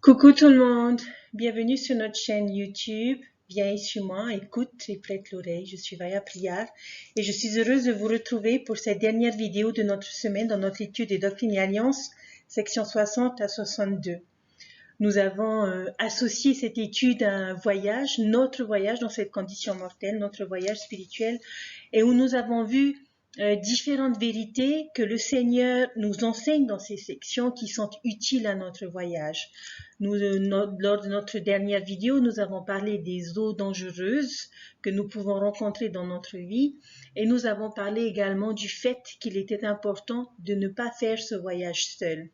Coucou tout le monde, bienvenue sur notre chaîne YouTube. Viens ici moi, écoute et prête l'oreille. Je suis Vaya Priar et je suis heureuse de vous retrouver pour cette dernière vidéo de notre semaine dans notre étude des Doctrines et Alliances, section 60 à 62. Nous avons associé cette étude à un voyage, notre voyage dans cette condition mortelle, notre voyage spirituel, et où nous avons vu différentes vérités que le Seigneur nous enseigne dans ces sections qui sont utiles à notre voyage. Lors de notre dernière vidéo, nous avons parlé des eaux dangereuses que nous pouvons rencontrer dans notre vie et nous avons parlé également du fait qu'il était important de ne pas faire ce voyage seul.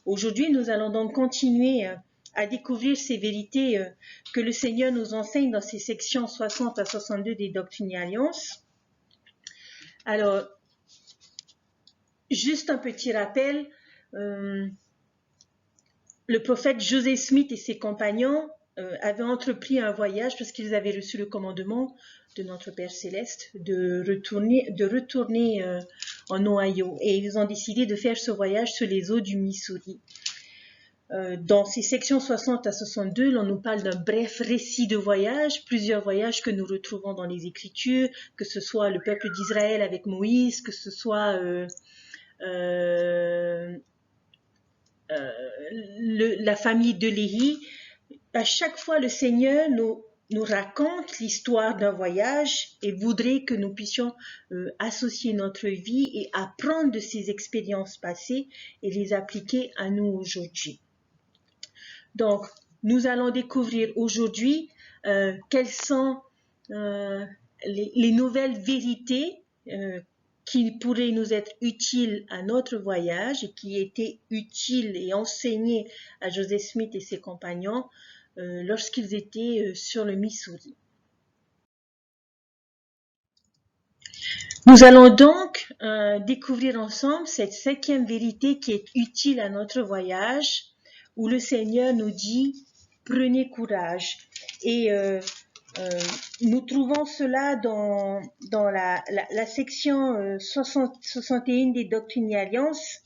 Aujourd'hui, nous allons donc continuer à découvrir ces vérités que le Seigneur nous enseigne dans ces sections 60 à 62 des Doctrines et Alliances. Alors, juste un petit rappel, le prophète Joseph Smith et ses compagnons avaient entrepris un voyage parce qu'ils avaient reçu le commandement de notre Père Céleste de retourner en Ohio. Et ils ont décidé de faire ce voyage sur les eaux du Missouri. Dans ces sections 60 à 62, l'on nous parle d'un bref récit de voyage, plusieurs voyages que nous retrouvons dans les Écritures, que ce soit le peuple d'Israël avec Moïse, que ce soit la famille de Léhi. À chaque fois, le Seigneur nous raconte l'histoire d'un voyage et voudrait que nous puissions associer notre vie et apprendre de ces expériences passées et les appliquer à nous aujourd'hui. Donc, nous allons découvrir aujourd'hui quelles sont les nouvelles vérités qui pourraient nous être utiles à notre voyage et qui étaient utiles et enseignées à Joseph Smith et ses compagnons lorsqu'ils étaient sur le Missouri. Nous allons donc découvrir ensemble cette 5e vérité qui est utile à notre voyage, où le Seigneur nous dit « Prenez courage ». Et nous trouvons cela dans la section 61 des Doctrines et Alliances,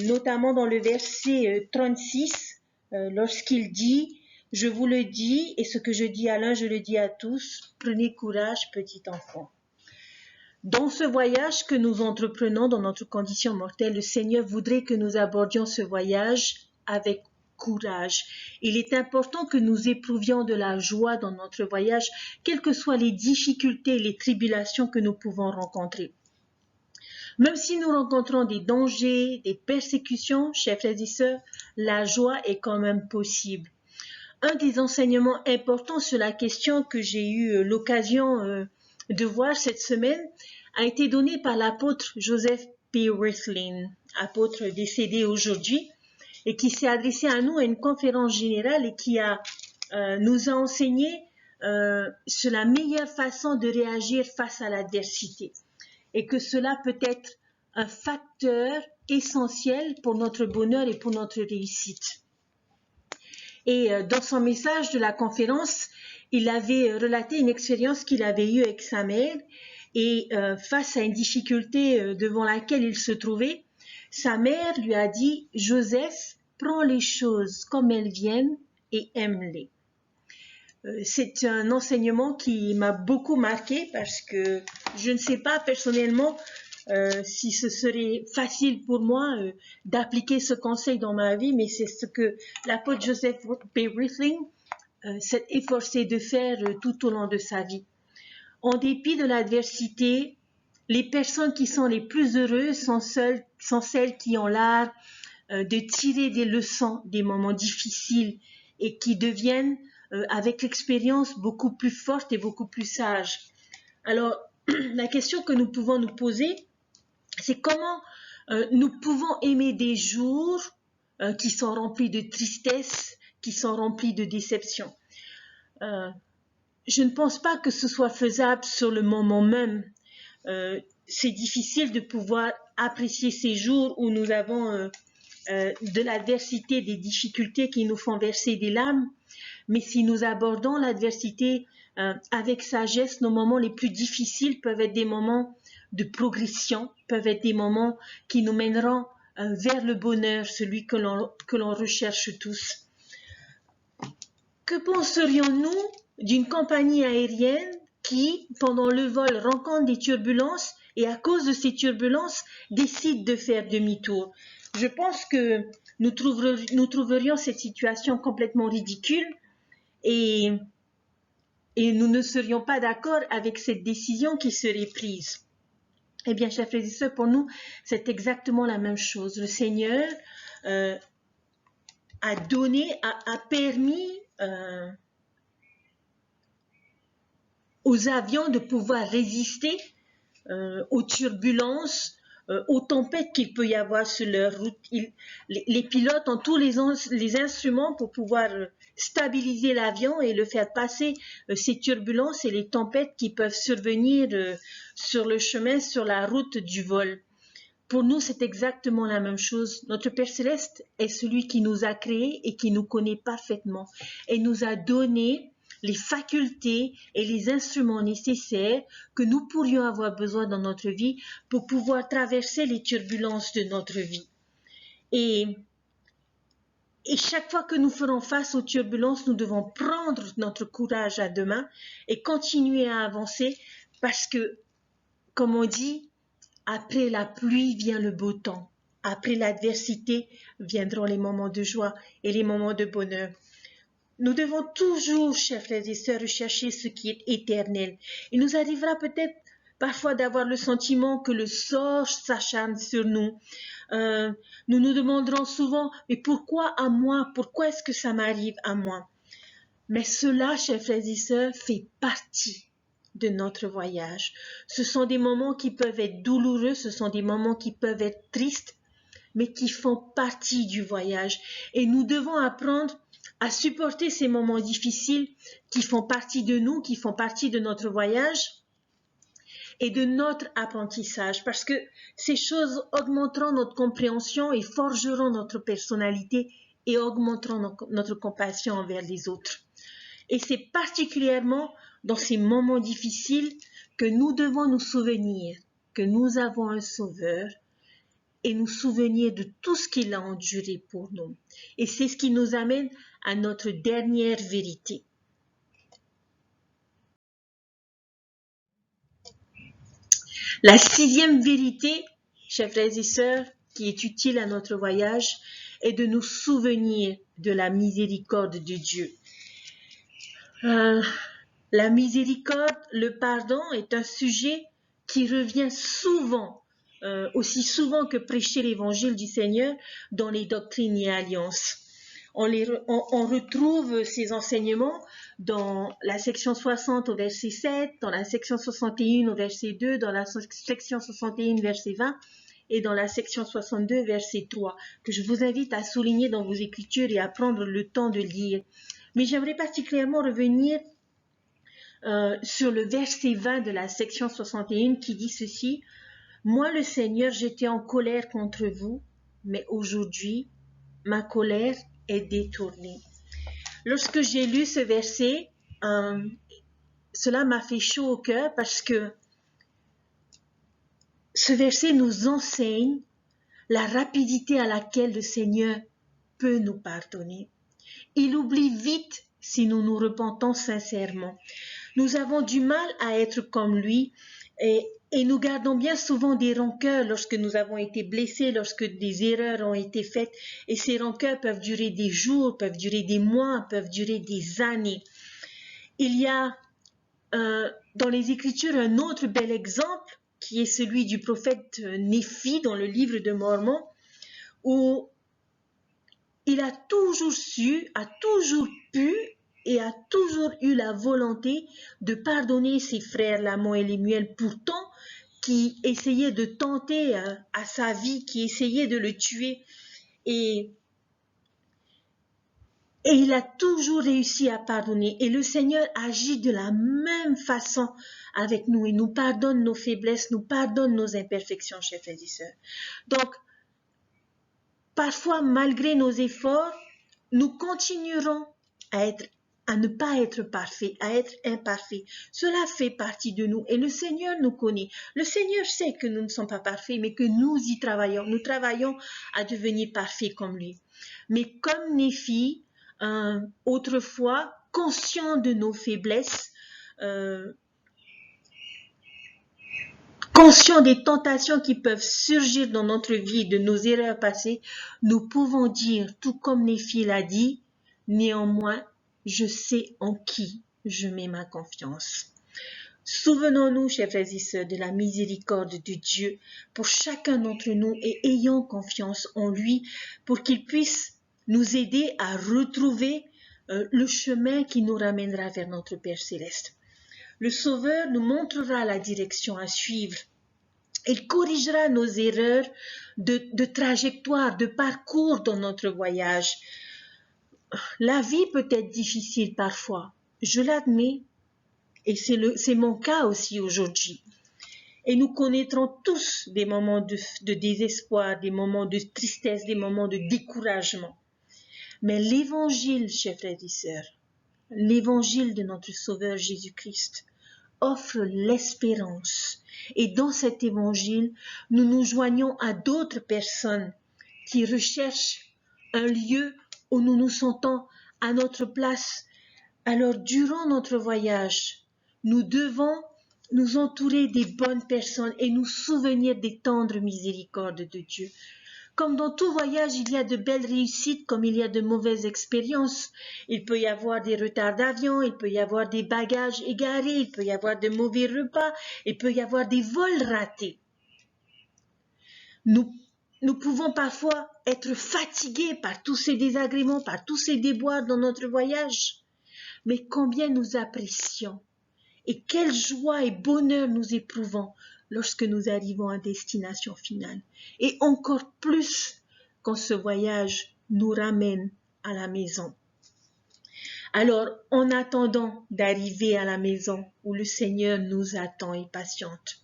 notamment dans le verset 36, lorsqu'il dit « Je vous le dis, et ce que je dis à l'un, je le dis à tous, prenez courage, petit enfant ». Dans ce voyage que nous entreprenons dans notre condition mortelle, le Seigneur voudrait que nous abordions ce voyage avec courage. Il est important que nous éprouvions de la joie dans notre voyage, quelles que soient les difficultés et les tribulations que nous pouvons rencontrer. Même si nous rencontrons des dangers, des persécutions, chers frères et sœurs, la joie est quand même possible. Un des enseignements importants sur la question que j'ai eu l'occasion de voir cette semaine a été donné par l'apôtre Joseph P. Rithling, apôtre décédé aujourd'hui, et qui s'est adressé à nous à une conférence générale et qui nous a enseigné sur la meilleure façon de réagir face à l'adversité et que cela peut être un facteur essentiel pour notre bonheur et pour notre réussite. Et dans son message de la conférence, il avait relaté une expérience qu'il avait eue avec sa mère et face à une difficulté devant laquelle il se trouvait, sa mère lui a dit « Joseph, prends les choses comme elles viennent et aime-les ». C'est un enseignement qui m'a beaucoup marqué parce que je ne sais pas personnellement si ce serait facile pour moi d'appliquer ce conseil dans ma vie, mais c'est ce que l'apôtre Joseph P. Rithling s'est efforcé de faire tout au long de sa vie. En dépit de l'adversité, les personnes qui sont les plus heureuses sont celles qui ont l'art de tirer des leçons des moments difficiles et qui deviennent avec l'expérience beaucoup plus fortes et beaucoup plus sages. Alors, la question que nous pouvons nous poser, c'est comment nous pouvons aimer des jours qui sont remplis de tristesse, qui sont remplis de déception. Je ne pense pas que ce soit faisable sur le moment même. C'est difficile de pouvoir apprécier ces jours où nous avons de l'adversité, des difficultés qui nous font verser des larmes. Mais si nous abordons l'adversité avec sagesse, nos moments les plus difficiles peuvent être des moments de progression, peuvent être des moments qui nous mèneront vers le bonheur, celui que l'on recherche tous. Que penserions-nous d'une compagnie aérienne qui, pendant le vol, rencontre des turbulences et à cause de ces turbulences, décide de faire demi-tour? Je pense que nous trouverions cette situation complètement ridicule et nous ne serions pas d'accord avec cette décision qui serait prise. Eh bien, chers frères et sœurs, pour nous, c'est exactement la même chose. Le Seigneur a permis aux avions de pouvoir résister aux turbulences, aux tempêtes qu'il peut y avoir sur leur route. Les pilotes ont tous les instruments pour pouvoir stabiliser l'avion et le faire passer ces turbulences et les tempêtes qui peuvent survenir sur le chemin, sur la route du vol. Pour nous, c'est exactement la même chose. Notre Père Céleste est celui qui nous a créés et qui nous connaît parfaitement et nous a donné les facultés et les instruments nécessaires que nous pourrions avoir besoin dans notre vie pour pouvoir traverser les turbulences de notre vie. Et chaque fois que nous ferons face aux turbulences, nous devons prendre notre courage à deux mains et continuer à avancer parce que, comme on dit, après la pluie vient le beau temps. Après l'adversité viendront les moments de joie et les moments de bonheur. Nous devons toujours, chers frères et sœurs, rechercher ce qui est éternel. Il nous arrivera peut-être parfois d'avoir le sentiment que le sort s'acharne sur nous. Nous nous demanderons souvent, mais pourquoi à moi? Pourquoi est-ce que ça m'arrive à moi? Mais cela, chers frères et sœurs, fait partie de notre voyage. Ce sont des moments qui peuvent être douloureux, ce sont des moments qui peuvent être tristes, mais qui font partie du voyage. Et nous devons apprendre à supporter ces moments difficiles qui font partie de nous, qui font partie de notre voyage et de notre apprentissage, parce que ces choses augmenteront notre compréhension et forgeront notre personnalité et augmenteront notre compassion envers les autres. Et c'est particulièrement dans ces moments difficiles que nous devons nous souvenir que nous avons un Sauveur et nous souvenir de tout ce qu'il a enduré pour nous. Et c'est ce qui nous amène à notre dernière vérité. La sixième vérité, chers frères et sœurs, qui est utile à notre voyage, est de nous souvenir de la miséricorde de Dieu. La miséricorde, le pardon est un sujet qui revient souvent, aussi souvent que prêcher l'évangile du Seigneur dans les doctrines et alliances. On retrouve ces enseignements dans la section 60 au verset 7, dans la section 61 au verset 2, dans la section 61 verset 20 et dans la section 62 verset 3, que je vous invite à souligner dans vos écritures et à prendre le temps de lire. Mais j'aimerais particulièrement revenir sur le verset 20 de la section 61 qui dit ceci: « Moi le Seigneur, j'étais en colère contre vous, mais aujourd'hui, ma colère est détournée. » Lorsque j'ai lu ce verset, cela m'a fait chaud au cœur parce que ce verset nous enseigne la rapidité à laquelle le Seigneur peut nous pardonner. Il oublie vite si nous nous repentons sincèrement. Nous avons du mal à être comme lui et nous gardons bien souvent des rancœurs lorsque nous avons été blessés, lorsque des erreurs ont été faites. Et ces rancœurs peuvent durer des jours, peuvent durer des mois, peuvent durer des années. Il y a dans les Écritures un autre bel exemple qui est celui du prophète Néphi dans le livre de Mormon, où il a toujours su, a toujours pu et a toujours eu la volonté de pardonner ses frères Lamon et Lémuel, pourtant qui essayaient de tenter à sa vie, qui essayaient de le tuer. Et il a toujours réussi à pardonner. Et le Seigneur agit de la même façon avec nous. Il nous pardonne nos faiblesses, nous pardonne nos imperfections, chers frères et sœurs. Donc, parfois, malgré nos efforts, nous continuerons à être à ne pas être parfait, à être imparfait. Cela fait partie de nous et le Seigneur nous connaît. Le Seigneur sait que nous ne sommes pas parfaits, mais que nous y travaillons. Nous travaillons à devenir parfaits comme lui. Mais comme Néphi, autrefois, conscient de nos faiblesses, conscient des tentations qui peuvent surgir dans notre vie, de nos erreurs passées, nous pouvons dire, tout comme Néphi l'a dit, néanmoins, je sais en qui je mets ma confiance. Souvenons-nous, chers frères et sœurs, de la miséricorde de Dieu pour chacun d'entre nous et ayons confiance en lui pour qu'il puisse nous aider à retrouver le chemin qui nous ramènera vers notre Père céleste. Le Sauveur nous montrera la direction à suivre. Il corrigera nos erreurs de trajectoire, de parcours dans notre voyage. La vie peut être difficile parfois, je l'admets, et c'est mon cas aussi aujourd'hui. Et nous connaîtrons tous des moments de désespoir, des moments de tristesse, des moments de découragement. Mais l'évangile, chers frères et sœurs, l'évangile de notre Sauveur Jésus-Christ offre l'espérance. Et dans cet évangile, nous nous joignons à d'autres personnes qui recherchent un lieu où nous nous sentons à notre place. Alors, durant notre voyage, nous devons nous entourer des bonnes personnes et nous souvenir des tendres miséricordes de Dieu. Comme dans tout voyage, il y a de belles réussites comme il y a de mauvaises expériences. Il peut y avoir des retards d'avion, il peut y avoir des bagages égarés, il peut y avoir de mauvais repas, il peut y avoir des vols ratés. Nous pouvons parfois être fatigués par tous ces désagréments, par tous ces déboires dans notre voyage. Mais combien nous apprécions et quelle joie et bonheur nous éprouvons lorsque nous arrivons à destination finale. Et encore plus quand ce voyage nous ramène à la maison. Alors, en attendant d'arriver à la maison où le Seigneur nous attend et patiente,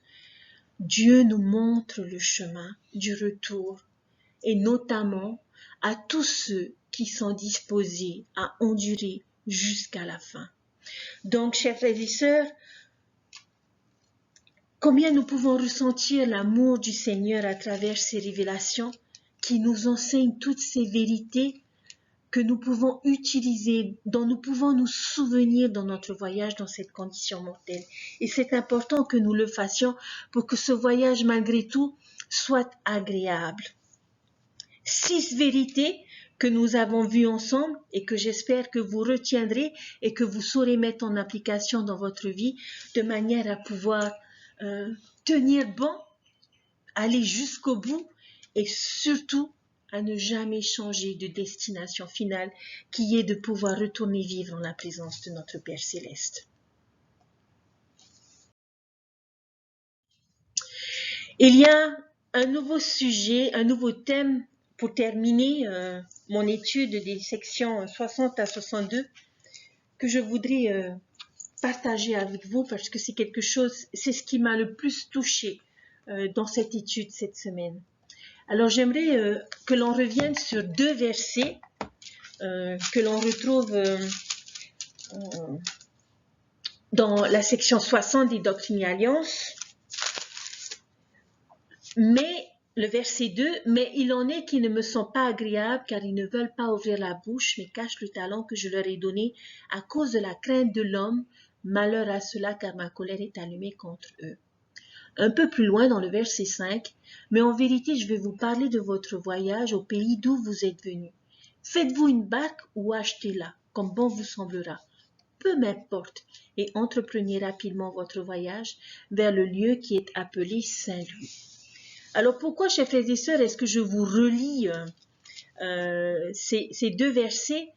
Dieu nous montre le chemin du retour et notamment à tous ceux qui sont disposés à endurer jusqu'à la fin. Donc, chers frères et sœurs, combien nous pouvons ressentir l'amour du Seigneur à travers ces révélations qui nous enseignent toutes ces vérités que nous pouvons utiliser, dont nous pouvons nous souvenir dans notre voyage dans cette condition mortelle. Et c'est important que nous le fassions pour que ce voyage, malgré tout, soit agréable. 6 vérités que nous avons vues ensemble et que j'espère que vous retiendrez et que vous saurez mettre en application dans votre vie de manière à pouvoir tenir bon, aller jusqu'au bout et surtout à ne jamais changer de destination finale qui est de pouvoir retourner vivre en la présence de notre Père céleste. Il y a un nouveau sujet, un nouveau thème pour terminer mon étude des sections 60 à 62 que je voudrais partager avec vous parce que c'est quelque chose, c'est ce qui m'a le plus touché dans cette étude cette semaine. Alors j'aimerais que l'on revienne sur 2 versets que l'on retrouve dans la section 60 des Doctrines et Alliances. Mais le verset 2, mais il en est qui ne me sont pas agréables car ils ne veulent pas ouvrir la bouche mais cachent le talent que je leur ai donné à cause de la crainte de l'homme. Malheur à cela car ma colère est allumée contre eux. Un peu plus loin dans le verset 5, mais en vérité je vais vous parler de votre voyage au pays d'où vous êtes venus. Faites-vous une barque ou achetez-la, comme bon vous semblera. Peu m'importe, et entreprenez rapidement votre voyage vers le lieu qui est appelé Saint-Louis. Alors pourquoi, chers frères et sœurs, est-ce que je vous relis ces 2 versets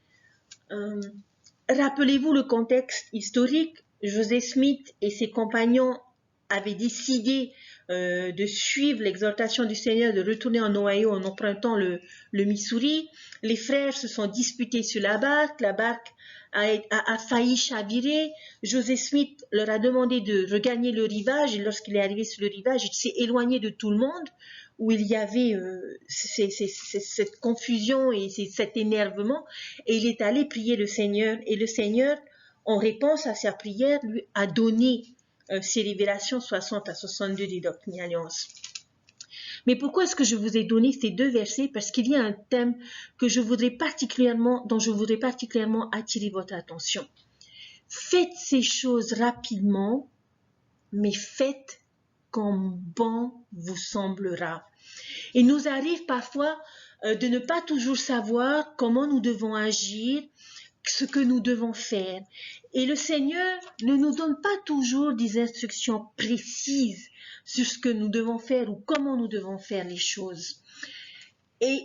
Rappelez-vous le contexte historique. Joseph Smith et ses compagnons avait décidé de suivre l'exhortation du Seigneur de retourner en Ohio en empruntant le Missouri. Les frères se sont disputés sur la barque a failli chavirer. José Smith leur a demandé de regagner le rivage et lorsqu'il est arrivé sur le rivage, il s'est éloigné de tout le monde où il y avait cette confusion et cet énervement et il est allé prier le Seigneur et le Seigneur, en réponse à sa prière, lui a donné ces révélations 60 à 62 des Doctrines et Alliances. Mais pourquoi est-ce que je vous ai donné ces deux versets? Parce qu'il y a un thème dont je voudrais particulièrement attirer votre attention. Faites ces choses rapidement, mais faites comme bon vous semblera. Il nous arrive parfois de ne pas toujours savoir comment nous devons agir, ce que nous devons faire. Et le Seigneur ne nous donne pas toujours des instructions précises sur ce que nous devons faire ou comment nous devons faire les choses. Et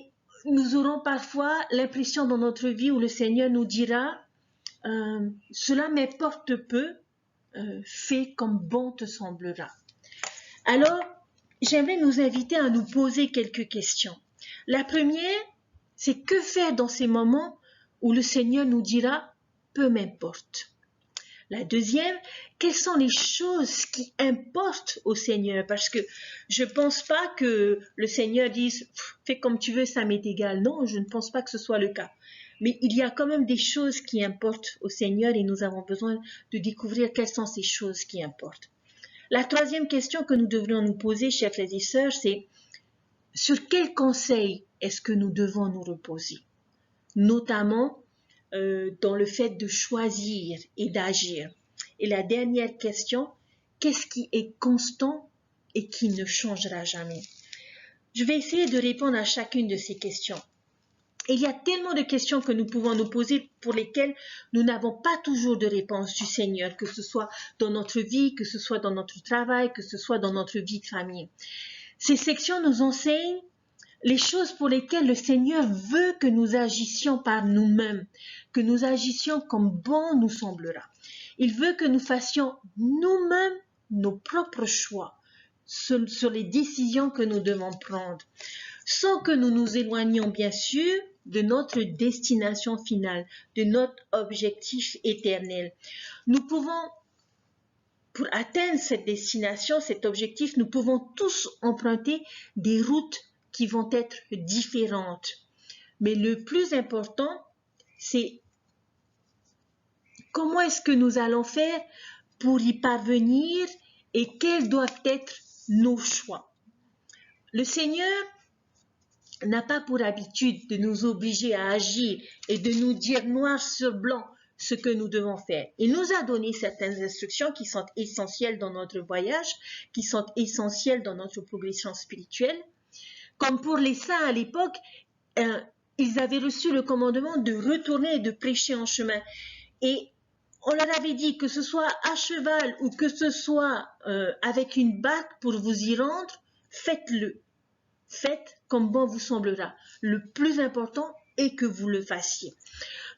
nous aurons parfois l'impression dans notre vie où le Seigneur nous dira cela m'importe peu, fais comme bon te semblera. Alors, j'aimerais nous inviter à nous poser quelques questions. La première, c'est que faire dans ces moments où le Seigneur nous dira peu m'importe. La deuxième, quelles sont les choses qui importent au Seigneur? Parce que je ne pense pas que le Seigneur dise « fais comme tu veux, ça m'est égal ». Non, je ne pense pas que ce soit le cas. Mais il y a quand même des choses qui importent au Seigneur et nous avons besoin de découvrir quelles sont ces choses qui importent. La troisième question que nous devrions nous poser, chers frères et sœurs, c'est sur quel conseil est-ce que nous devons nous reposer? Notamment dans le fait de choisir et d'agir. Et la dernière question, qu'est-ce qui est constant et qui ne changera jamais? Je vais essayer de répondre à chacune de ces questions. Et il y a tellement de questions que nous pouvons nous poser pour lesquelles nous n'avons pas toujours de réponse du Seigneur, que ce soit dans notre vie, que ce soit dans notre travail, que ce soit dans notre vie de famille. Ces sections nous enseignent les choses pour lesquelles le Seigneur veut que nous agissions par nous-mêmes, que nous agissions comme bon nous semblera. Il veut que nous fassions nous-mêmes nos propres choix sur les décisions que nous devons prendre, sans que nous nous éloignions bien sûr de notre destination finale, de notre objectif éternel. Nous pouvons, pour atteindre cette destination, cet objectif, nous pouvons tous emprunter des routes qui vont être différentes. Mais le plus important, c'est comment est-ce que nous allons faire pour y parvenir et quels doivent être nos choix. Le Seigneur n'a pas pour habitude de nous obliger à agir et de nous dire noir sur blanc ce que nous devons faire. Il nous a donné certaines instructions qui sont essentielles dans notre voyage, qui sont essentielles dans notre progression spirituelle. Comme pour les saints à l'époque, ils avaient reçu le commandement de retourner et de prêcher en chemin. Et on leur avait dit que ce soit à cheval ou que ce soit avec une barque pour vous y rendre, faites-le. Faites comme bon vous semblera. Le plus important est que vous le fassiez.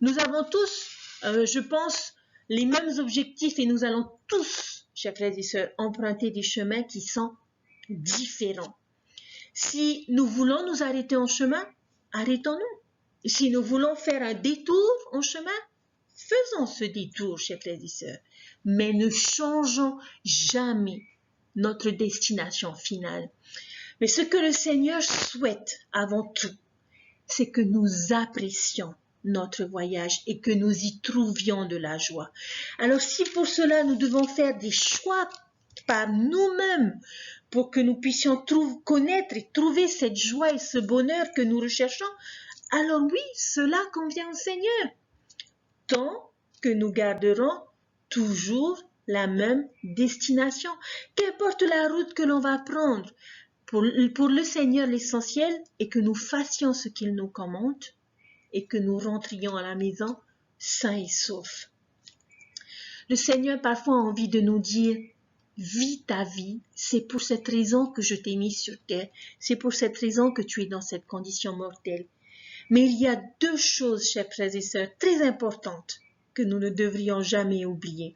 Nous avons tous, je pense, les mêmes objectifs et nous allons tous, chers frères et sœurs, emprunter des chemins qui sont différents. Si nous voulons nous arrêter en chemin, arrêtons-nous. Si nous voulons faire un détour en chemin, faisons ce détour, chers frères et sœurs. Mais ne changeons jamais notre destination finale. Mais ce que le Seigneur souhaite avant tout, c'est que nous apprécions notre voyage et que nous y trouvions de la joie. Alors si pour cela nous devons faire des choix par nous-mêmes pour que nous puissions connaître et trouver cette joie et ce bonheur que nous recherchons, alors oui, cela convient au Seigneur, tant que nous garderons toujours la même destination. Qu'importe la route que l'on va prendre, pour le Seigneur, l'essentiel est que nous fassions ce qu'il nous commande et que nous rentrions à la maison sains et saufs. Le Seigneur parfois a envie de nous dire « Vis ta vie, c'est pour cette raison que je t'ai mis sur terre, c'est pour cette raison que tu es dans cette condition mortelle. » Mais il y a deux choses, chers frères et sœurs, très importantes que nous ne devrions jamais oublier.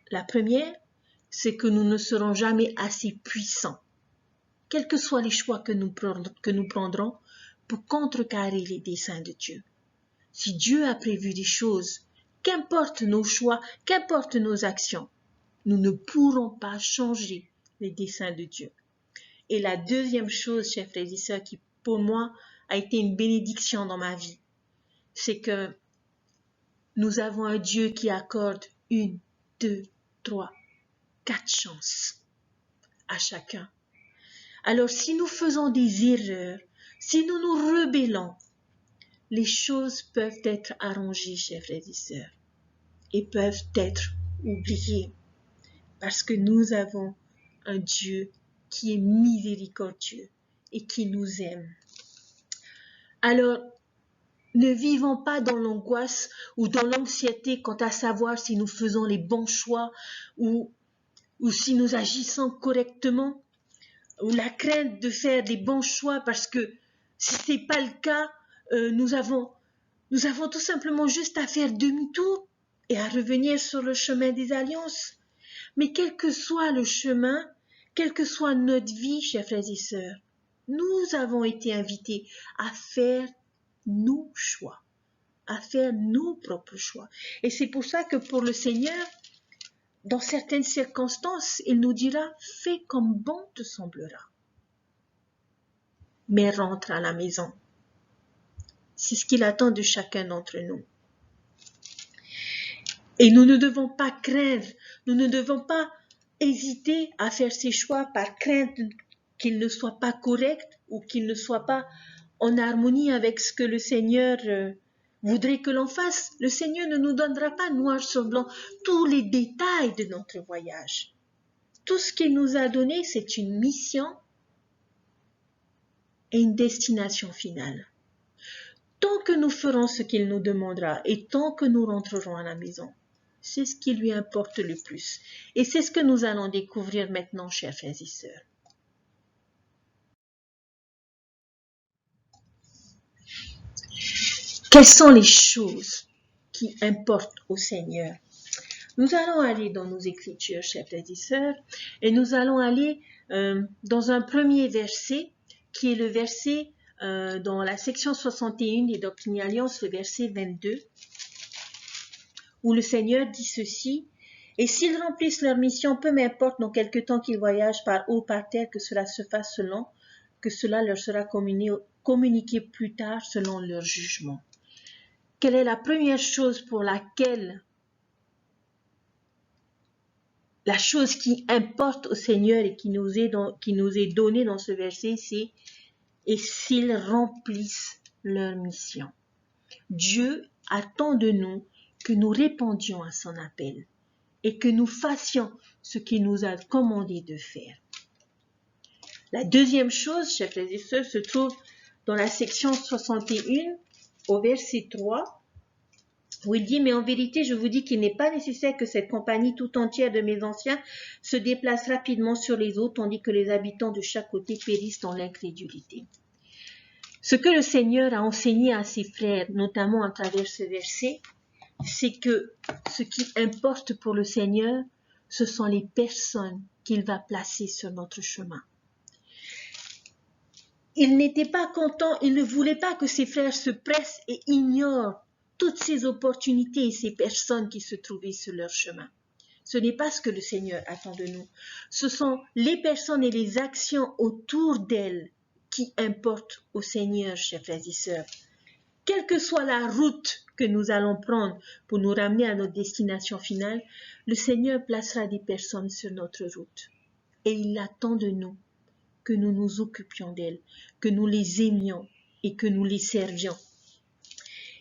La première, c'est que nous ne serons jamais assez puissants, quels que soient les choix que nous prendrons, pour contrecarrer les desseins de Dieu. Si Dieu a prévu des choses, qu'importe nos choix, qu'importe nos actions, nous ne pourrons pas changer les desseins de Dieu. Et la deuxième chose, chers frères et sœurs, qui pour moi a été une bénédiction dans ma vie, c'est que nous avons un Dieu qui accorde 1, 2, 3, 4 chances à chacun. Alors si nous faisons des erreurs, si nous nous rebellons, les choses peuvent être arrangées, chers frères et sœurs, et peuvent être oubliées, parce que nous avons un Dieu qui est miséricordieux et qui nous aime. Alors, ne vivons pas dans l'angoisse ou dans l'anxiété quant à savoir si nous faisons les bons choix ou si nous agissons correctement, ou la crainte de faire des bons choix parce que si ce n'est pas le cas, nous avons tout simplement juste à faire demi-tour et à revenir sur le chemin des alliances. Mais quel que soit le chemin, quelle que soit notre vie, chers frères et sœurs, nous avons été invités à faire nos choix, à faire nos propres choix. Et c'est pour ça que pour le Seigneur, dans certaines circonstances, il nous dira « fais comme bon te semblera ». Mais rentre à la maison. C'est ce qu'il attend de chacun d'entre nous. Et nous ne devons pas craindre, nous ne devons pas hésiter à faire ces choix par crainte qu'ils ne soient pas corrects ou qu'ils ne soient pas en harmonie avec ce que le Seigneur voudrait que l'on fasse. Le Seigneur ne nous donnera pas noir sur blanc tous les détails de notre voyage. Tout ce qu'il nous a donné, c'est une mission et une destination finale. Tant que nous ferons ce qu'il nous demandera et tant que nous rentrerons à la maison, c'est ce qui lui importe le plus. Et c'est ce que nous allons découvrir maintenant, chers frères et sœurs. Quelles sont les choses qui importent au Seigneur? Nous allons aller dans nos Écritures, chers frères et sœurs, et nous allons aller dans un premier verset, qui est le verset dans la section 61 des Doctrines et Alliances, le verset 22, où le Seigneur dit ceci: « Et s'ils remplissent leur mission, peu m'importe dans quelque temps qu'ils voyagent par haut, par terre, que cela se fasse selon, que cela leur sera communiqué plus tard selon leur jugement. » Quelle est la première chose pour laquelle, la chose qui importe au Seigneur et qui nous est donnée dans ce verset, c'est « et s'ils remplissent leur mission ». Dieu attend de nous que nous répondions à son appel et que nous fassions ce qu'il nous a commandé de faire. La deuxième chose, chers frères et sœurs, se trouve dans la section 61 au verset 3, où il dit « Mais en vérité, je vous dis qu'il n'est pas nécessaire que cette compagnie tout entière de mes anciens se déplace rapidement sur les eaux, tandis que les habitants de chaque côté périssent dans l'incrédulité. » Ce que le Seigneur a enseigné à ses frères, notamment à travers ce verset, c'est que ce qui importe pour le Seigneur, ce sont les personnes qu'il va placer sur notre chemin. Il n'était pas content, il ne voulait pas que ses frères se pressent et ignorent toutes ces opportunités et ces personnes qui se trouvaient sur leur chemin. Ce n'est pas ce que le Seigneur attend de nous. Ce sont les personnes et les actions autour d'elles qui importent au Seigneur, chers frères et sœurs. Quelle que soit la route que nous allons prendre pour nous ramener à notre destination finale, le Seigneur placera des personnes sur notre route. Et il attend de nous que nous nous occupions d'elles, que nous les aimions et que nous les servions.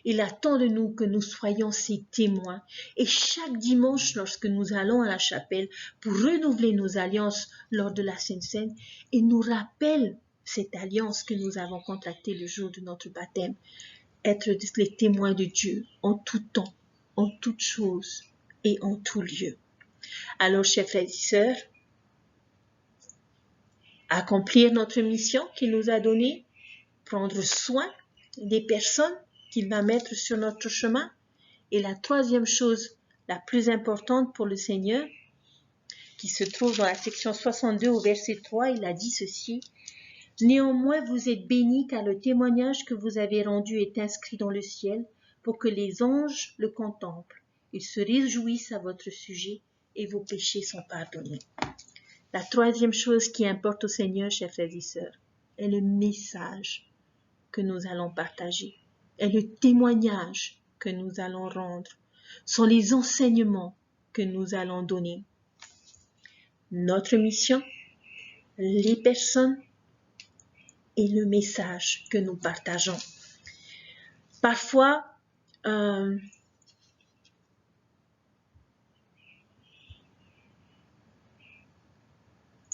Il attend de nous que nous soyons ses témoins. Et chaque dimanche, lorsque nous allons à la chapelle pour renouveler nos alliances lors de la Sainte Seine, il nous rappelle cette alliance que nous avons contractée le jour de notre baptême. Être les témoins de Dieu en tout temps, en toutes choses et en tout lieu. Alors, chers frères et sœurs, accomplir notre mission qu'il nous a donnée, prendre soin des personnes qu'il va mettre sur notre chemin. Et la troisième chose, la plus importante pour le Seigneur, qui se trouve dans la section 62 au verset 3, il a dit ceci. Néanmoins, vous êtes bénis car le témoignage que vous avez rendu est inscrit dans le ciel pour que les anges le contemplent. Ils se réjouissent à votre sujet et vos péchés sont pardonnés. La troisième chose qui importe au Seigneur, chers frères et sœurs, est le message que nous allons partager, est le témoignage que nous allons rendre, sont les enseignements que nous allons donner. Notre mission, les personnes et le message que nous partageons. Parfois,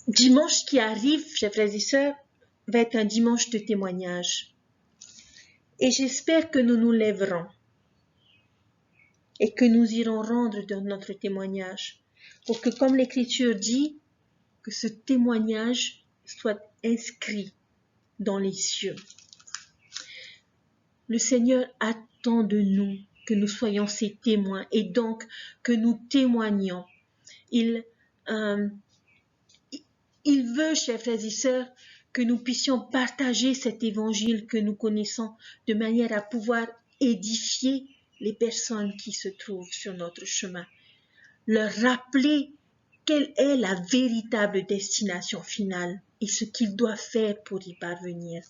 dimanche qui arrive, chers frères et sœurs, va être un dimanche de témoignage. Et j'espère que nous nous lèverons et que nous irons rendre notre témoignage pour que, comme l'Écriture dit, que ce témoignage soit inscrit dans les cieux. Le Seigneur attend de nous que nous soyons ses témoins et donc que nous témoignions. Il veut, chers frères et sœurs, que nous puissions partager cet évangile que nous connaissons de manière à pouvoir édifier les personnes qui se trouvent sur notre chemin. Leur rappeler quelle est la véritable destination finale et ce qu'ils doivent faire pour y parvenir.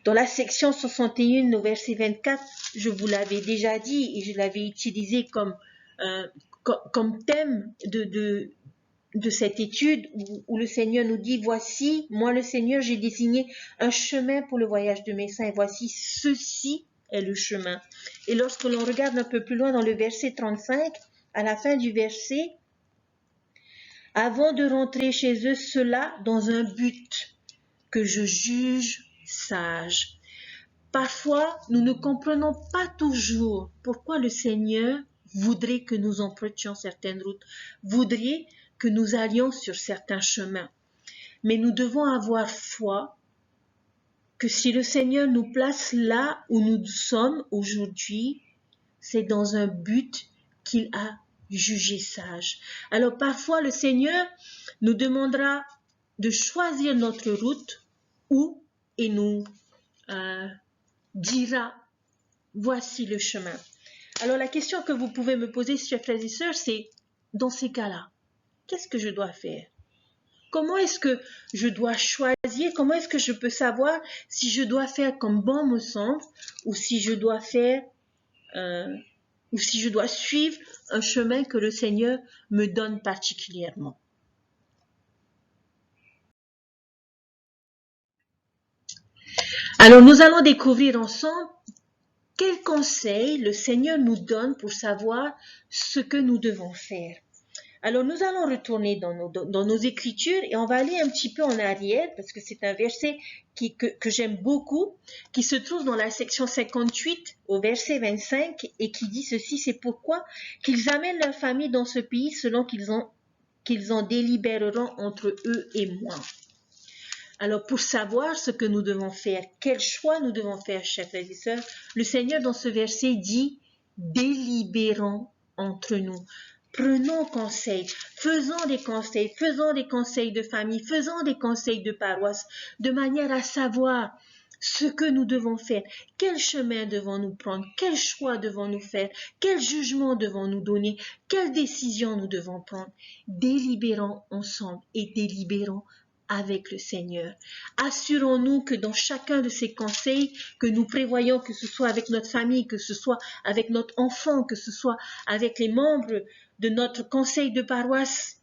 Dans la section 61, au verset 24, je vous l'avais déjà dit et je l'avais utilisé comme thème de cette étude où le Seigneur nous dit, voici, moi le Seigneur, j'ai désigné un chemin pour le voyage de mes saints et voici, ceci est le chemin. Et lorsque l'on regarde un peu plus loin dans le verset 35, à la fin du verset, avant de rentrer chez eux, cela dans un but que je juge sage. Parfois, nous ne comprenons pas toujours pourquoi le Seigneur voudrait que nous empruntions certaines routes, voudrait que nous allions sur certains chemins. Mais nous devons avoir foi que si le Seigneur nous place là où nous sommes aujourd'hui, c'est dans un but qu'il a jugé sage. Alors parfois, le Seigneur nous demandera de choisir notre route et nous dira, voici le chemin. Alors la question que vous pouvez me poser, chers frères et sœurs, c'est, dans ces cas-là, qu'est-ce que je dois faire? Comment est-ce que je dois choisir? Comment est-ce que je peux savoir si je dois faire comme bon me semble ou si je dois faire ou si je dois suivre un chemin que le Seigneur me donne particulièrement? Alors nous allons découvrir ensemble quels conseils le Seigneur nous donne pour savoir ce que nous devons faire. Alors nous allons retourner dans nos écritures et on va aller un petit peu en arrière parce que c'est un verset que j'aime beaucoup, qui se trouve dans la section 58 au verset 25 et qui dit ceci, c'est pourquoi qu'ils amènent leur famille dans ce pays selon qu'ils en délibéreront entre eux et moi. Alors pour savoir ce que nous devons faire, quel choix nous devons faire, chers frères et sœurs, le Seigneur dans ce verset dit « délibérons entre nous ». Prenons conseil, faisons des conseils de famille, faisons des conseils de paroisse, de manière à savoir ce que nous devons faire, quel chemin devons-nous prendre, quel choix devons-nous faire, quel jugement devons-nous donner, quelle décision nous devons prendre. Délibérons ensemble et délibérons avec le Seigneur. Assurons-nous que dans chacun de ces conseils que nous prévoyons, que ce soit avec notre famille, que ce soit avec notre enfant, que ce soit avec les membres de notre conseil de paroisse,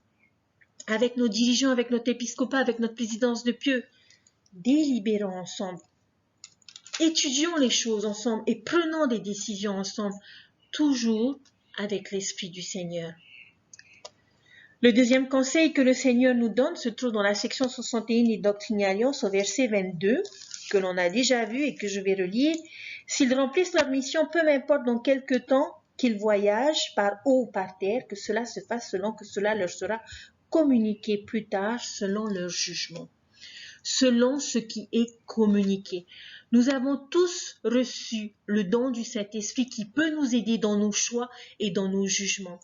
avec nos dirigeants, avec notre épiscopat, avec notre présidence de pieux, délibérons ensemble. Étudions les choses ensemble et prenons des décisions ensemble, toujours avec l'Esprit du Seigneur. Le deuxième conseil que le Seigneur nous donne se trouve dans la section 61 des Doctrines et Alliances au verset 22, que l'on a déjà vu et que je vais relire. S'ils remplissent leur mission, peu m'importe dans quelque temps qu'ils voyagent par eau ou par terre, que cela se fasse selon que cela leur sera communiqué plus tard selon leur jugement. Selon ce qui est communiqué. Nous avons tous reçu le don du Saint-Esprit qui peut nous aider dans nos choix et dans nos jugements.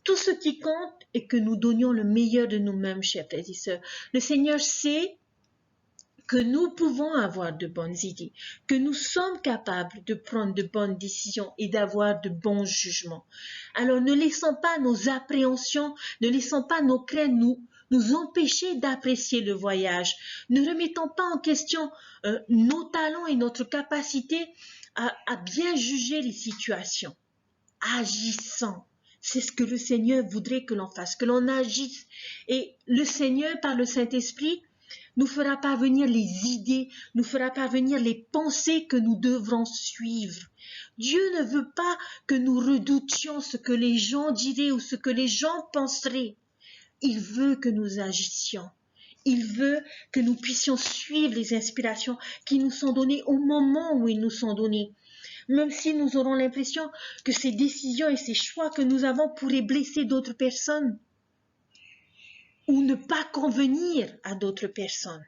Tout ce qui compte est que nous donnions le meilleur de nous-mêmes, chers frères et sœurs. Le Seigneur sait que nous pouvons avoir de bonnes idées, que nous sommes capables de prendre de bonnes décisions et d'avoir de bons jugements. Alors ne laissons pas nos appréhensions, ne laissons pas nos craintes nous empêcher d'apprécier le voyage. Ne remettons pas en question nos talents et notre capacité à bien juger les situations. Agissons. C'est ce que le Seigneur voudrait que l'on fasse, que l'on agisse. Et le Seigneur, par le Saint-Esprit, nous fera parvenir les idées, nous fera parvenir les pensées que nous devrons suivre. Dieu ne veut pas que nous redoutions ce que les gens diraient ou ce que les gens penseraient. Il veut que nous agissions. Il veut que nous puissions suivre les inspirations qui nous sont données au moment où ils nous sont donnés. Même si nous aurons l'impression que ces décisions et ces choix que nous avons pourraient blesser d'autres personnes ou ne pas convenir à d'autres personnes.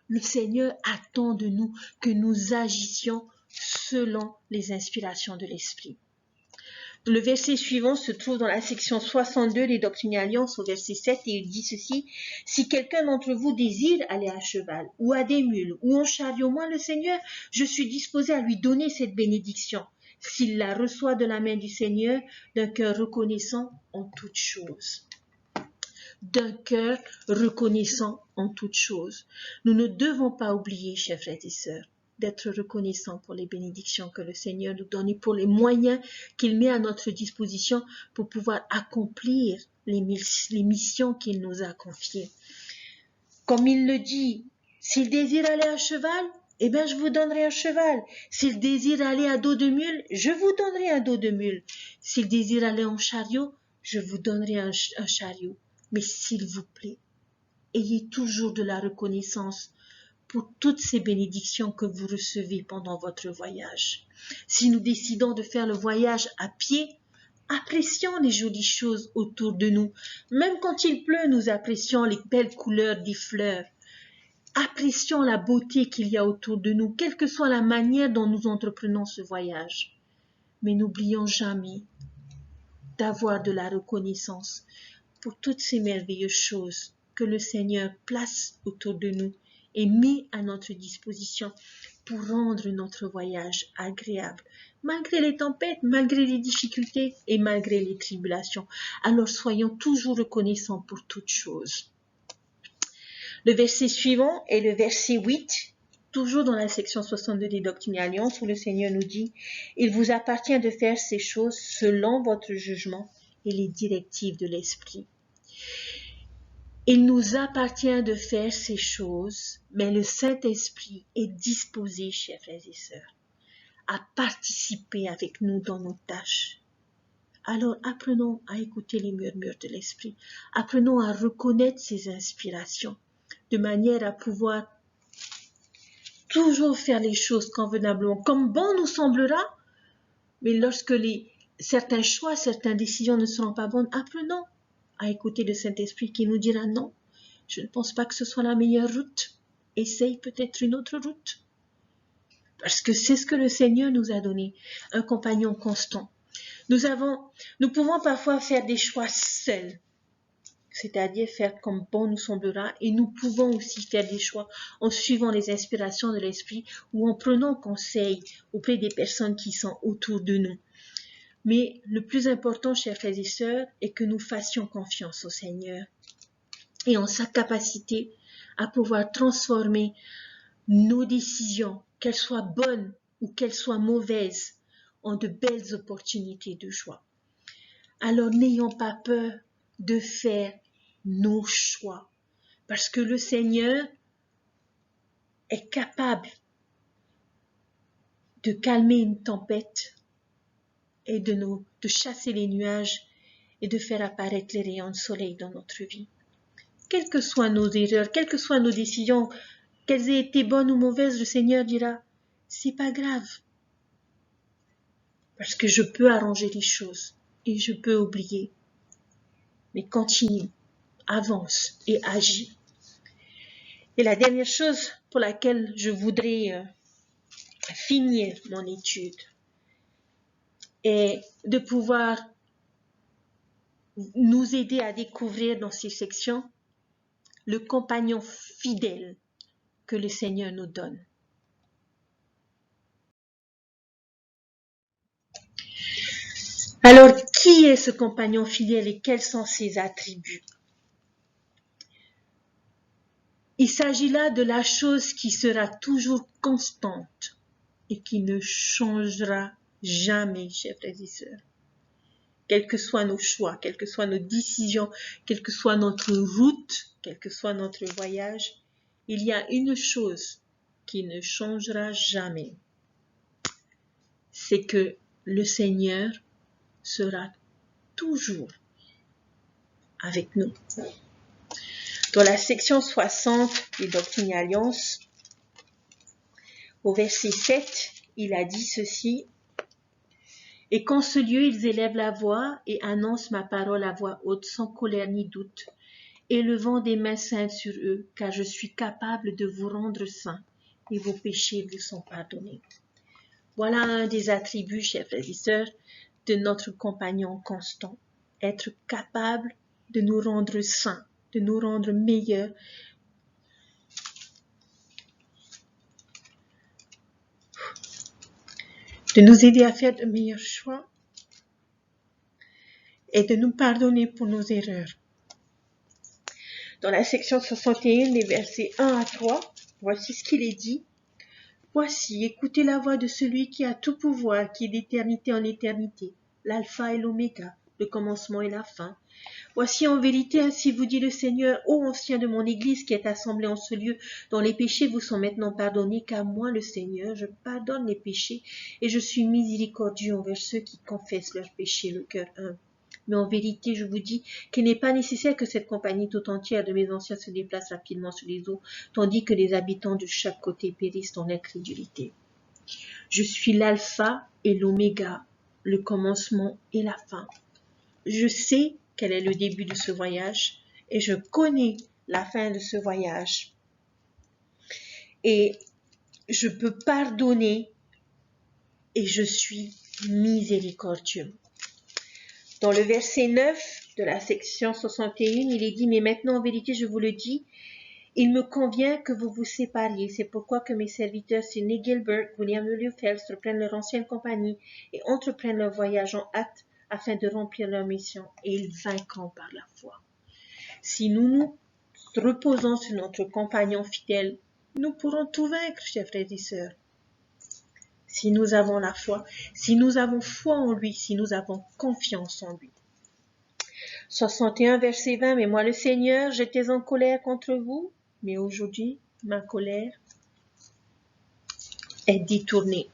Le Seigneur attend de nous que nous agissions selon les inspirations de l'Esprit. Le verset suivant se trouve dans la section 62 des Doctrines et Alliances au verset 7 et il dit ceci: « Si quelqu'un d'entre vous désire aller à cheval ou à des mules ou en chariot, moi le Seigneur, je suis disposé à lui donner cette bénédiction, s'il la reçoit de la main du Seigneur d'un cœur reconnaissant en toutes choses. » D'un cœur reconnaissant en toutes choses. Nous ne devons pas oublier, chers frères et sœurs, d'être reconnaissants pour les bénédictions que le Seigneur nous donne et pour les moyens qu'il met à notre disposition pour pouvoir accomplir les missions qu'il nous a confiées. Comme il le dit, s'il désire aller à cheval, eh bien je vous donnerai un cheval. S'il désire aller à dos de mule, je vous donnerai un dos de mule. S'il désire aller en chariot, je vous donnerai un chariot. Mais s'il vous plaît, ayez toujours de la reconnaissance pour toutes ces bénédictions que vous recevez pendant votre voyage. Si nous décidons de faire le voyage à pied, apprécions les jolies choses autour de nous. Même quand il pleut, nous apprécions les belles couleurs des fleurs. Apprécions la beauté qu'il y a autour de nous, quelle que soit la manière dont nous entreprenons ce voyage. Mais n'oublions jamais d'avoir de la reconnaissance pour toutes ces merveilleuses choses que le Seigneur place autour de nous et met à notre disposition pour rendre notre voyage agréable, malgré les tempêtes, malgré les difficultés et malgré les tribulations. Alors soyons toujours reconnaissants pour toutes choses. Le verset suivant est le verset 8, toujours dans la section 62 des Doctrines et Alliances, où le Seigneur nous dit « Il vous appartient de faire ces choses selon votre jugement et les directives de l'Esprit. » Il nous appartient de faire ces choses, mais le Saint-Esprit est disposé, chers frères et sœurs, à participer avec nous dans nos tâches. Alors apprenons à écouter les murmures de l'Esprit, apprenons à reconnaître ses inspirations, de manière à pouvoir toujours faire les choses convenablement, comme bon nous semblera, mais lorsque certains choix, certaines décisions ne seront pas bonnes, apprenons à écouter le Saint-Esprit qui nous dira non, je ne pense pas que ce soit la meilleure route, essaye peut-être une autre route. Parce que c'est ce que le Seigneur nous a donné, un compagnon constant. Nous pouvons parfois faire des choix seuls, c'est-à-dire faire comme bon nous semblera, et nous pouvons aussi faire des choix en suivant les inspirations de l'Esprit ou en prenant conseil auprès des personnes qui sont autour de nous. Mais le plus important, chers frères et sœurs, est que nous fassions confiance au Seigneur et en sa capacité à pouvoir transformer nos décisions, qu'elles soient bonnes ou qu'elles soient mauvaises, en de belles opportunités de joie. Alors n'ayons pas peur de faire nos choix, parce que le Seigneur est capable de calmer une tempête et de chasser les nuages et de faire apparaître les rayons de soleil dans notre vie. Quelles que soient nos erreurs, quelles que soient nos décisions, qu'elles aient été bonnes ou mauvaises, le Seigneur dira, c'est pas grave, parce que je peux arranger les choses et je peux oublier. Mais continue, avance et agis. Et la dernière chose pour laquelle je voudrais finir mon étude est de pouvoir nous aider à découvrir dans ces sections le compagnon fidèle que le Seigneur nous donne. Alors, qui est ce compagnon fidèle et quels sont ses attributs? Il s'agit là de la chose qui sera toujours constante et qui ne changera jamais, chers frères et sœurs. Quels que soient nos choix, quelles que soient nos décisions, quelle que soit notre route, quel que soit notre voyage, il y a une chose qui ne changera jamais. C'est que le Seigneur sera toujours avec nous. Dans la section 60 des Doctrines et Alliances, au verset 7, il a dit ceci: « Et qu'en ce lieu, ils élèvent la voix et annoncent ma parole à voix haute, sans colère ni doute, élevant des mains saintes sur eux, car je suis capable de vous rendre saints, et vos péchés vous sont pardonnés. » Voilà un des attributs, chers frères et sœurs, de notre compagnon constant. Être capable de nous rendre saints, de nous rendre meilleurs, de nous aider à faire de meilleurs choix et de nous pardonner pour nos erreurs. Dans la section 61, les versets 1 à 3, voici ce qu'il est dit. « Voici, écoutez la voix de celui qui a tout pouvoir, qui est d'éternité en éternité, l'alpha et l'oméga, le commencement et la fin. Voici en vérité, ainsi vous dit le Seigneur, ô ancien de mon Église qui est assemblé en ce lieu, dont les péchés vous sont maintenant pardonnés, car moi, le Seigneur, je pardonne les péchés et je suis miséricordieux envers ceux qui confessent leurs péchés, le cœur humble. Mais en vérité, je vous dis qu'il n'est pas nécessaire que cette compagnie tout entière de mes anciens se déplace rapidement sur les eaux, tandis que les habitants de chaque côté périssent dans l'incrédulité. Je suis l'alpha et l'oméga, le commencement et la fin. Je sais quel est le début de ce voyage et je connais la fin de ce voyage. Et je peux pardonner et je suis miséricordieux. Dans le verset 9 de la section 61, il est dit « Mais maintenant, en vérité, je vous le dis, il me convient que vous vous sépariez. C'est pourquoi que mes serviteurs, Sidney Gilbert, William Lilienfels, reprennent leur ancienne compagnie et entreprennent leur voyage en hâte afin de remplir leur mission, et ils vaincront par la foi. » Si nous nous reposons sur notre compagnon fidèle, nous pourrons tout vaincre, chers frères et sœurs. Si nous avons la foi, si nous avons foi en lui, si nous avons confiance en lui. 61 verset 20, « Mais moi le Seigneur, j'étais en colère contre vous, mais aujourd'hui ma colère est détournée. »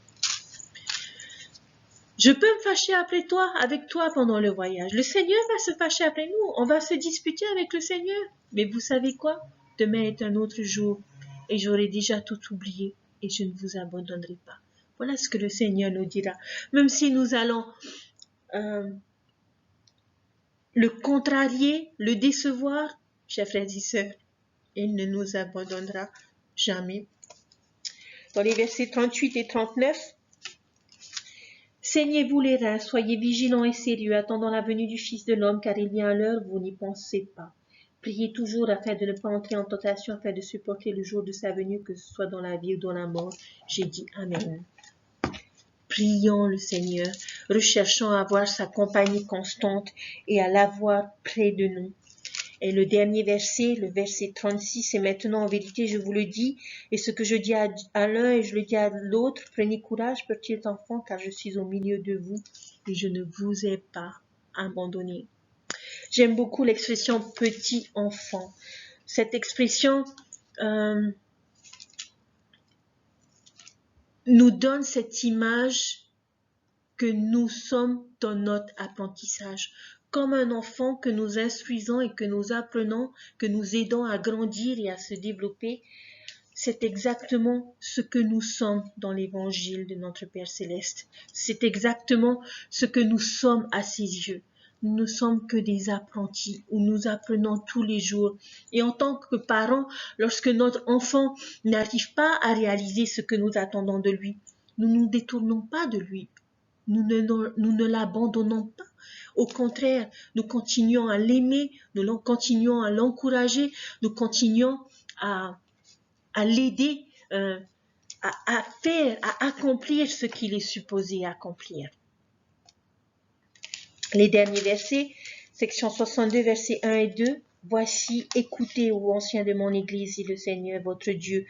Je peux me fâcher avec toi pendant le voyage. Le Seigneur va se fâcher après nous. On va se disputer avec le Seigneur. Mais vous savez quoi? Demain est un autre jour et j'aurai déjà tout oublié et je ne vous abandonnerai pas. Voilà ce que le Seigneur nous dira. Même si nous allons le contrarier, le décevoir, chers frères et sœurs, il ne nous abandonnera jamais. Dans les versets 38 et 39, « Saignez-vous les reins, soyez vigilants et sérieux, attendant la venue du Fils de l'homme, car il vient à l'heure où vous n'y pensez pas. Priez toujours afin de ne pas entrer en tentation, afin de supporter le jour de sa venue, que ce soit dans la vie ou dans la mort. J'ai dit Amen. » Prions le Seigneur, recherchons à avoir sa compagnie constante et à l'avoir près de nous. Et le dernier verset, le verset 36, c'est « Maintenant, en vérité, je vous le dis, et ce que je dis à l'un et je le dis à l'autre, prenez courage, petits enfants, car je suis au milieu de vous et je ne vous ai pas abandonné. » J'aime beaucoup l'expression « petit enfant ». Cette expression nous donne cette image que nous sommes dans notre apprentissage. Comme un enfant que nous instruisons et que nous apprenons, que nous aidons à grandir et à se développer, c'est exactement ce que nous sommes dans l'évangile de notre Père Céleste. C'est exactement ce que nous sommes à ses yeux. Nous ne sommes que des apprentis où nous apprenons tous les jours. Et en tant que parents, lorsque notre enfant n'arrive pas à réaliser ce que nous attendons de lui, nous ne nous détournons pas de lui. nous ne l'abandonnons pas. Au contraire, nous continuons à l'aimer, nous continuons à l'encourager, nous continuons à l'aider à faire, à accomplir ce qu'il est supposé accomplir. Les derniers versets, section 62, versets 1 et 2. Voici, écoutez, ô anciens de mon Église, et le Seigneur votre Dieu.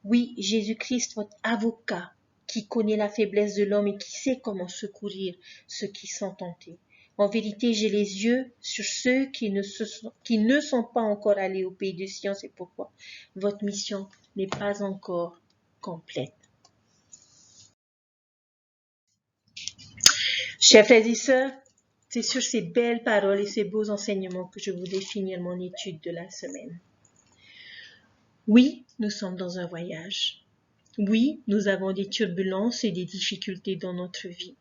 Oui, Jésus-Christ, votre avocat, qui connaît la faiblesse de l'homme et qui sait comment secourir ceux qui sont tentés. En vérité, j'ai les yeux sur ceux qui ne sont pas encore allés au pays de Sion, c'est pourquoi votre mission n'est pas encore complète. Chers frères et sœurs, c'est sur ces belles paroles et ces beaux enseignements que je voulais finir mon étude de la semaine. Oui, nous sommes dans un voyage. Oui, nous avons des turbulences et des difficultés dans notre vie.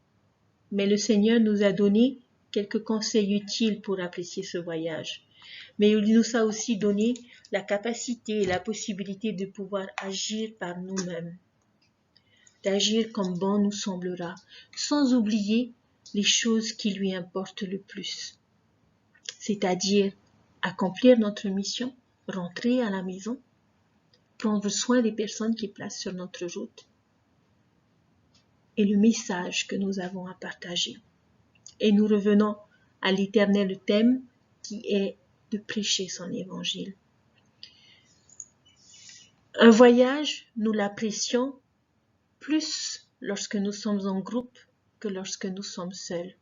Mais le Seigneur nous a donné quelques conseils utiles pour apprécier ce voyage. Mais il nous a aussi donné la capacité et la possibilité de pouvoir agir par nous-mêmes. D'agir comme bon nous semblera, sans oublier les choses qui lui importent le plus. C'est-à-dire accomplir notre mission, rentrer à la maison, prendre soin des personnes qui placent sur notre route et le message que nous avons à partager. Et nous revenons à l'éternel thème qui est de prêcher son évangile. Un voyage, nous l'apprécions plus lorsque nous sommes en groupe que lorsque nous sommes seuls.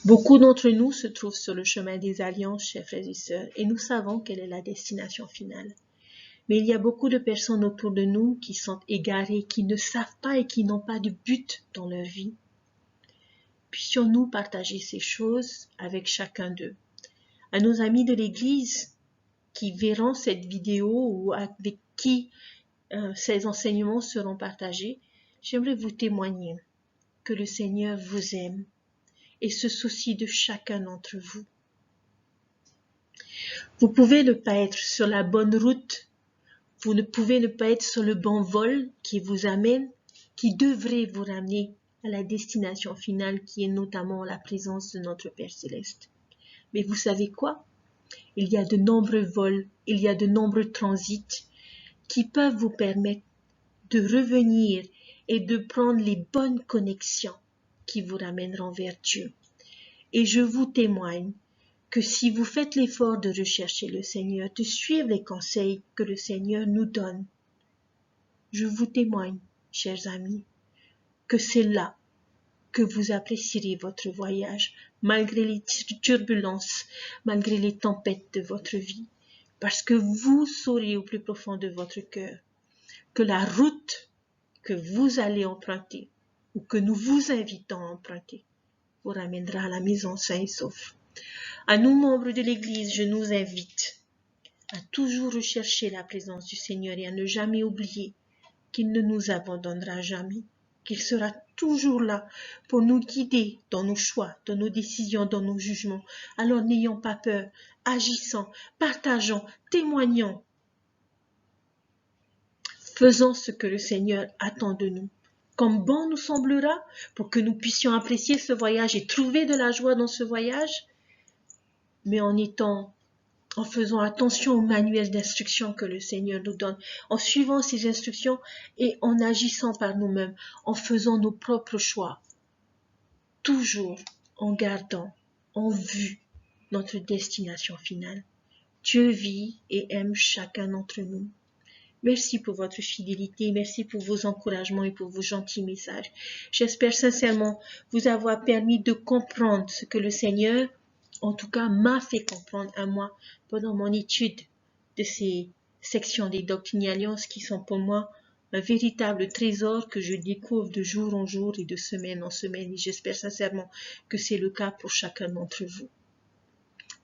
Beaucoup d'entre nous se trouvent sur le chemin des alliances, chers frères et sœurs, et nous savons quelle est la destination finale. Mais il y a beaucoup de personnes autour de nous qui sont égarées, qui ne savent pas et qui n'ont pas de but dans leur vie. Puissions-nous partager ces choses avec chacun d'eux. À nos amis de l'Église qui verront cette vidéo ou avec qui ces enseignements seront partagés, j'aimerais vous témoigner que le Seigneur vous aime et se soucie de chacun d'entre vous. Vous pouvez ne pas être sur la bonne route, vous ne pouvez ne pas être sur le bon vol qui vous amène, qui devrait vous ramener à la destination finale qui est notamment la présence de notre Père Céleste. Mais vous savez quoi? Il y a de nombreux vols, il y a de nombreux transits qui peuvent vous permettre de revenir et de prendre les bonnes connexions qui vous ramèneront vers Dieu. Et je vous témoigne que si vous faites l'effort de rechercher le Seigneur, de suivre les conseils que le Seigneur nous donne, je vous témoigne, chers amis, que c'est là que vous apprécierez votre voyage, malgré les turbulences, malgré les tempêtes de votre vie, parce que vous saurez au plus profond de votre cœur que la route que vous allez emprunter, ou que nous vous invitons à emprunter, vous ramènera à la maison sain et sauf. À nous, membres de l'Église, je nous invite à toujours rechercher la présence du Seigneur et à ne jamais oublier qu'il ne nous abandonnera jamais, qu'il sera toujours là pour nous guider dans nos choix, dans nos décisions, dans nos jugements. Alors n'ayons pas peur, agissons, partageons, témoignons, faisons ce que le Seigneur attend de nous. Comme bon nous semblera, pour que nous puissions apprécier ce voyage et trouver de la joie dans ce voyage, mais en faisant attention au manuel d'instruction que le Seigneur nous donne, en suivant ces instructions et en agissant par nous-mêmes, en faisant nos propres choix, toujours en gardant en vue notre destination finale. Dieu vit et aime chacun d'entre nous. Merci pour votre fidélité, merci pour vos encouragements et pour vos gentils messages. J'espère sincèrement vous avoir permis de comprendre ce que le Seigneur, en tout cas, m'a fait comprendre à moi pendant mon étude de ces sections des Doctrines et Alliances qui sont pour moi un véritable trésor que je découvre de jour en jour et de semaine en semaine. Et j'espère sincèrement que c'est le cas pour chacun d'entre vous.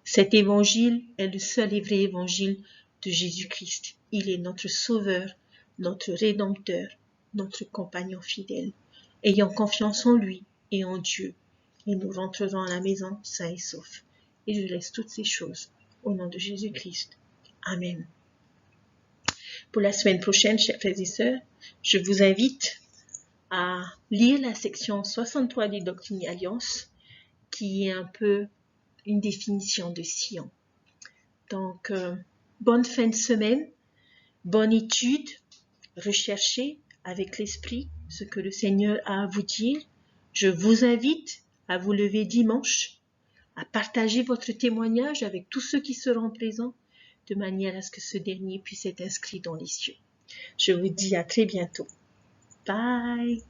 Cet évangile est le seul et vrai évangile de Jésus-Christ. Il est notre Sauveur, notre Rédempteur, notre compagnon fidèle. Ayons confiance en lui et en Dieu, et nous rentrerons à la maison sains et saufs. Et je laisse toutes ces choses au nom de Jésus-Christ. Amen. Pour la semaine prochaine, chers frères et sœurs, je vous invite à lire la section 63 du Doctrine et Alliance, qui est un peu une définition de Sion. Donc, bonne fin de semaine, bonne étude, recherchez avec l'esprit ce que le Seigneur a à vous dire. Je vous invite à vous lever dimanche, à partager votre témoignage avec tous ceux qui seront présents, de manière à ce que ce dernier puisse être inscrit dans les cieux. Je vous dis à très bientôt. Bye!